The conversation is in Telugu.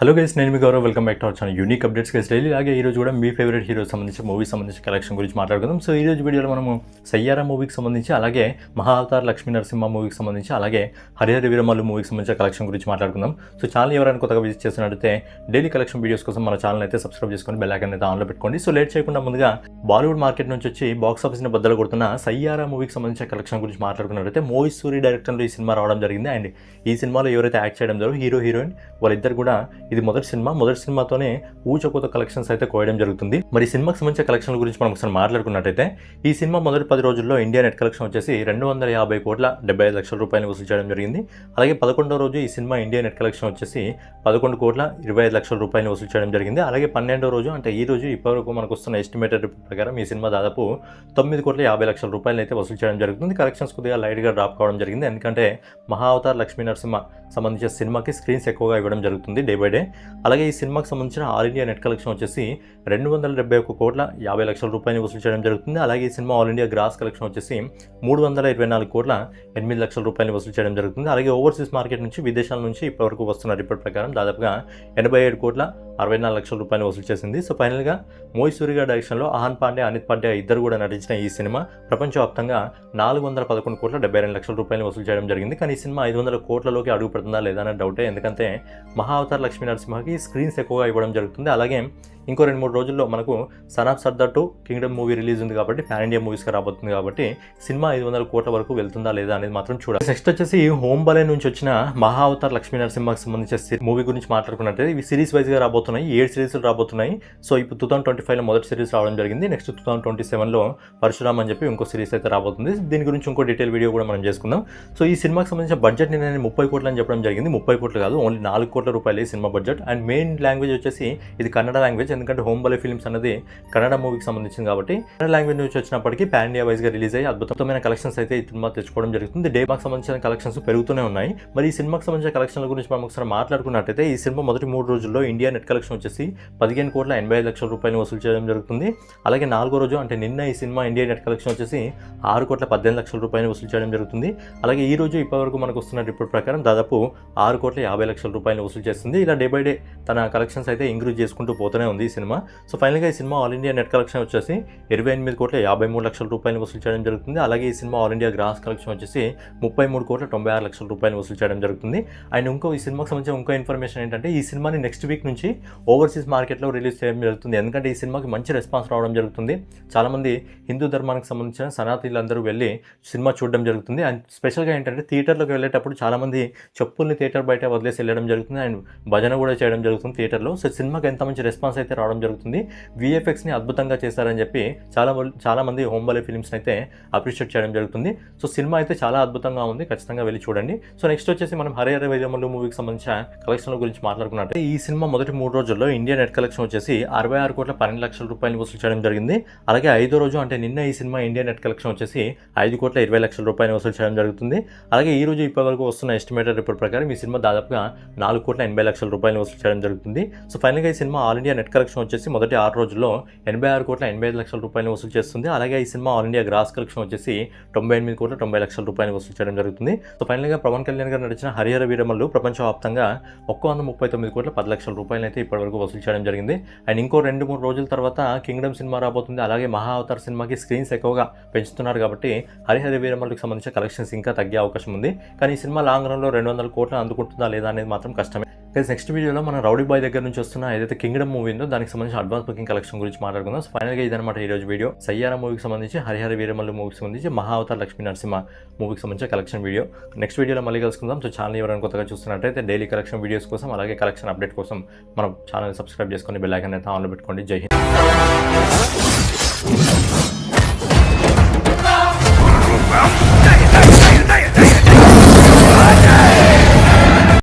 హలో గైస్, నేను మీ Gaurav. Welcome back to our channel unique updates guys daily. అలాగే ఈరోజు కూడా మీ ఫేవరెట్ హీరో సంబంధించి మూవీ సంబంధించి కలెక్షన్ గురించి మాట్లాడుకుందాం. సో ఈ రోజు వీడియోలో మనము సయ్యారా మూవీకి సంబంధించి, అలాగే మహా అవతార్ లక్ష్మీ నరసింహ మూవీకి సంబంధించి, అలాగే హరిహర వీరమల్లు మూవీకి సంబంధించిన కలెక్షన్ గురించి మాట్లాడుకుందాం. సో ఛానల్ ఎవరైనా కొత్తగా విజిట్ చేస్తున్నట్టయితే డైలీ కలెక్షన్ వీడియోస్ కోసం మన ఛానల్ అయితే సబ్స్క్రైబ్ చేసుకొని బెల్ ఐకాన్ అయితే ఆన్లో పెట్టుకోండి. సో లేట్ చేయకుండా ముందుగా బాలీవుడ్ మార్కెట్ నుంచి వచ్చి బాక్స్ ఆఫీస్ని బద్దలు కొడుతున్న సయ్యారా మూవీకి సంబంధించిన కలెక్షన్ గురించి మాట్లాడుకున్నట్టయితే మోహిత్ సూరి డైరెక్టర్లో ఈ సినిమా రావడం జరిగింది. అండ్ ఈ సినిమాలో ఎవరైతే యాక్ట్ చేయడం జరుగుతుంది, హీరో హీరోయిన్ వాళ్ళిద్దరు కూడా ఇది మొదటి సినిమాతోనే ఊచకోత కలెక్షన్స్ అయితే కోయడం జరుగుతుంది. మరి సినిమాకి సంబంధించిన కలెక్షన్ గురించి మనం ఒకసారి మాట్లాడుకున్నట్టయితే ఈ సినిమా మొదటి 10 రోజుల్లో ఇండియా నెట్ కలెక్షన్ వచ్చేసి 250,75,00,000 రూపాయలు వసూలు చేయడం జరిగింది. అలాగే 11వ రోజు ఈ సినిమా ఇండియా నెట్ కలెక్షన్ వచ్చేసి 11,25,00,000 రూపాయలు వసూలు చేయడం జరిగింది. అలాగే 12వ రోజు అంటే ఈ రోజు ఇప్పటివరకు మనకు వస్తున్న ఎస్టిమేటెడ్ రిపోర్ట్ ప్రకారం ఈ సినిమా దాదాపు 9,50,00,000 రూపాయలు అయితే వసూలు చేయడం జరుగుతుంది. కలెక్షన్స్ కొద్దిగా లైట్గా డ్రాప్ కావడం జరిగింది, ఎందుకంటే మహా అవతార్ లక్ష్మీ నరసింహ సంబంధించిన సినిమాకి స్క్రీన్స్ ఎక్కువగా ఇవ్వడం జరుగుతుంది డే బై డే. అలాగే ఈ సినిమాకి సంబంధించిన ఆల్ ఇండియా నెట్ కలెక్షన్ వచ్చేసి 271,50,00,000 రూపాయలు వసూలు చేయడం జరుగుతుంది. అలాగే ఈ cinema all India gross collection వచ్చేసి 324,08,00,000 రూపాయలు వసూలు చేయడం జరుగుతుంది. అలాగే ఓవర్సీస్ మార్కెట్ నుంచి, విదేశాల నుంచి ఇప్పటివరకు వస్తున్న రిపోర్ట్ ప్రకారం దాదాపుగా 87,64,00,000 రూపాయలు వసూలు చేసింది. సో ఫైనల్గా మోహిత్ సూరి గారి డైరెక్షన్లో ఆహాన్ పాండే, అనిత్ పాండే ఇద్దరు కూడా నటించిన ఈ సినిమా ప్రపంచవ్యాప్తంగా 411,12,00,000 రూపాయలు వసూలు చేయడం జరిగింది. కానీ ఈ సినిమా 500 కోట్లలోకి అడుగు పెడుతుందా లేదా అనే డౌటే, ఎందుకంటే మహా అవతార్ లక్ష్మీ నరసింహకి స్క్రీన్స్ ఎక్కువగా ఇవ్వడం జరుగుతుంది. అలాగే ఇంకో 2-3 రోజుల్లో మనకు son of Sardar 2 Kingdom movie release ఉంది కాబట్టి పాన్ ఇండియా మూవీస్గా రాబోతుంది కాబట్టి సినిమా 500 కోట్ల వరకు వెళ్తుందా లేదా అనేది మాత్రం చూడాలి. నెక్స్ట్ వచ్చేసి హోమ్ బలే నుంచి వచ్చిన మహా అవతార్ లక్ష్మీ నరసింహకి సంబంధించిన మూవీ గురించి మాట్లాడుకున్నట్లయితే ఇవి సిరీస్ వైజ్గా రాబోతున్నాయి. 7 సిరీస్లు రాబోతున్నాయి. సో ఇప్పుడు 2025లో మొదటి సిరీస్ రావడం జరిగింది. నెక్స్ట్ 2027లో పరశురామ్ అని చెప్పి ఇంకో సిరీస్ అయితే రాబోతుంది. దీని గురించి ఇంకో డీటెయిల్ వీడియో కూడా మనం చేసుకుందాం. సో ఈ సినిమాకి సంబంధించిన బడ్జెట్ నేను 30 కోట్లు అని చెప్పడం జరిగింది. 30 కోట్లు కాదు, ఓన్లీ 4 కోట్ల రూపాయలు ఈ cinema budget. And main language వచ్చేసి ఇది కన్నడ లాంగ్వేజ్, ఎందుకంటే హోమ్ బలే ఫిల్మ్స్ అనేది కన్నడ మూవీకి సంబంధించింది కాబట్టి కన్నడ లాంగ్వేజ్ నుంచి వచ్చినప్పటికీ పాన్ ఇండియా వైజ్గా రిలీజ్ అయ్యి అద్భుతమైన కలెక్షన్స్ అయితే ఈ సినిమా తెచ్చుకోవడం జరుగుతుంది. డే మాకు సంబంధించిన కలెక్షన్స్ పెరుగుతూనే ఉన్నాయి. మరి ఈ సినిమాకి సంబంధించిన కలెక్షన్ల గురించి మనం ఒకసారి మాట్లాడుకున్నట్టయితే ఈ సినిమా మొదటి 3 రోజుల్లో ఇండియా నెట్ కలెక్షన్ వచ్చేసి 15,85,00,000 రూపాయలు వసూలు చేయడం జరుగుతుంది. అలాగే 4వ రోజు అంటే నిన్న ఈ సినిమా ఇండియా నెట్ కలెక్షన్ వచ్చేసి 6,18,00,000 రూపాయలు వసూలు చేయడం జరుగుతుంది. అలాగే ఈ రోజు ఇప్పటివరకు మనకు వస్తున్న రిపోర్ట్ ప్రకారం దాదాపు 6,50,00,000 రూపాయలు వసూలు చేస్తుంది. ఇలా డే బై డే తన కలెక్షన్స్ అయితే ఇంక్రీజ్ చేసుకుంటూ పోతూనే ఉంది ఈ సినిమా. సో ఫైనల్గా ఈ cinema all India net collection వచ్చేసి 28,53,00,000 రూపాయలు వసూలు చేయడం జరుగుతుంది. అలాగే ఈ cinema all India gross collection వచ్చేసి 33,96,00,000 రూపాయలు వసూలు చేయడం జరుగుతుంది. అండ్ ఈ సినిమాకి సంబంధించిన ఇంకో ఇన్ఫర్మేషన్ ఏంటంటే ఈ సినిమాని నెక్స్ట్ వీక్ నుంచి ఓవర్సీస్ మార్కెట్లో రిలీజ్ చేయడం జరుగుతుంది. ఎందుకంటే ఈ సినిమాకి మంచి రెస్పాన్స్ రావడం జరుగుతుంది. చాలామంది హిందూ ధర్మానికి సంబంధించిన సనాతనీయులందరూ వెళ్ళి సినిమా చూడడం జరుగుతుంది. అండ్ స్పెషల్గా ఏంటంటే థియేటర్లోకి వెళ్ళేటప్పుడు చాలామంది చెప్పుల్ని థియేటర్ బయట వదిలేసి వెళ్ళడం జరుగుతుంది. అండ్ భజన కూడా చేయడం జరుగుతుంది థియేటర్లో. సో సినిమాకి ఎంత మంచి రెస్పాన్స్ అయితే రావడం జరుగుతుంది. విఎఫ్ఎక్స్ని అద్భుతంగా చేశారని చెప్పి చాలామంది హోమ్ బలే ఫిల్మ్స్ని అయితే అప్రిషియేట్ చేయడం జరుగుతుంది. సో సినిమా అయితే చాలా అద్భుతంగా ఉంది, ఖచ్చితంగా వెళ్ళి చూడండి. సో నెక్స్ట్ వచ్చేసి మనం హరిహర వీరమల్లు మూవీకి సంబంధించిన కలెక్షన్ల గురించి మాట్లాడుకున్నట్టు ఈ సినిమా మొదటి 3 రోజుల్లో ఇండియా నెట్ కలెక్షన్ వచ్చేసి 66,12,00,000 రూపాయలు వసూలు చేయడం జరిగింది. అలాగే 5వ రోజు అంటే నిన్న ఈ సినిమా ఇండియా నెట్ కలెక్షన్ వచ్చేసి 5,20,00,000 రూపాయలు వసూలు చేయడం జరుగుతుంది. అలాగే ఈ రోజు ఇప్పటివరకు వస్తున్న ఎస్టిమేటెడ్ రిపోర్ట్ ప్రకారం ఈ సినిమా దాదాపుగా 4,80,00,000 రూపాయలు వసూలు చేయడం జరుగుతుంది. సో ఫైనల్గా ఈ cinema all India net collection వచ్చేసి మొదటి 6 రోజుల్లో 86,85,00,000 రూపాయలు వసూలు చేస్తుంది. అలాగే ఈ cinema all India gross collection వచ్చేసి 98,90,00,000 రూపాయలు వసూలు చేయడం జరుగుతుంది. సో ఫైనల్గా పవన్ కళ్యాణ్ గారు నడిచిన హరిహర వీరమల్లు ప్రపంచవ్యాప్తంగా 139,10,00,000 రూపాయలు అయితే ఇప్పటివరకు వసూలు చేయడం జరిగింది. అండ్ ఇంకో 2-3 రోజుల తర్వాత కింగ్డమ్ సినిమా రాబోతుంది. అలాగే మహా అవతార్ సినిమాకి స్క్రీన్స్ ఎక్కువగా పెంచుతున్నారు కాబట్టి హరిహర వీరమల్లుకి సంబంధించిన కలెక్షన్స్ ఇంకా తగ్గే అవకాశం ఉంది. కానీ ఈ సినిమా లాంగ్ రన్లో 200 కోట్లు అందుకుంటుందా లేదా అనేది మాత్రం కష్టమే. నెక్స్ట్ వీడియోలో మన రౌడీ బాయ్ దగ్గర నుంచి వస్తున్న ఏదైతే కింగ్డమ్ మూవీ ఉందో దానికి సంబంధించి అడ్వాన్స్ బుకింగ్ కలెక్షన్ గురించి మాట్లాడుకుందాం. ఫైనల్గా ఇదనమాట ఈ రోజు వీడియో. సయ్యారా మూవీకి సంబంధించి, హరిహర వీరమల్లు మూవీకి సంబంధించి, మహా అవతార్ లక్ష్మీ నరసింహ మూవీకి సంబంధించిన కలెక్షన్ వీడియో. నెక్స్ట్ వీడియోలో మళ్ళీ కలుసుకుందాం. సో ఛానల్ ఎవరైనా కొత్తగా చూస్తున్నట్టయితే డైలీ కలెక్షన్ వీడియోస్ కోసం, అలాగే కలెక్షన్ అప్డేట్ కోసం మన ఛానల్ సబ్స్క్రైబ్ చేసుకొని బెల్ ఐకాన్ అయితే ఆన్లో పెట్టుకోండి. జై హింద్.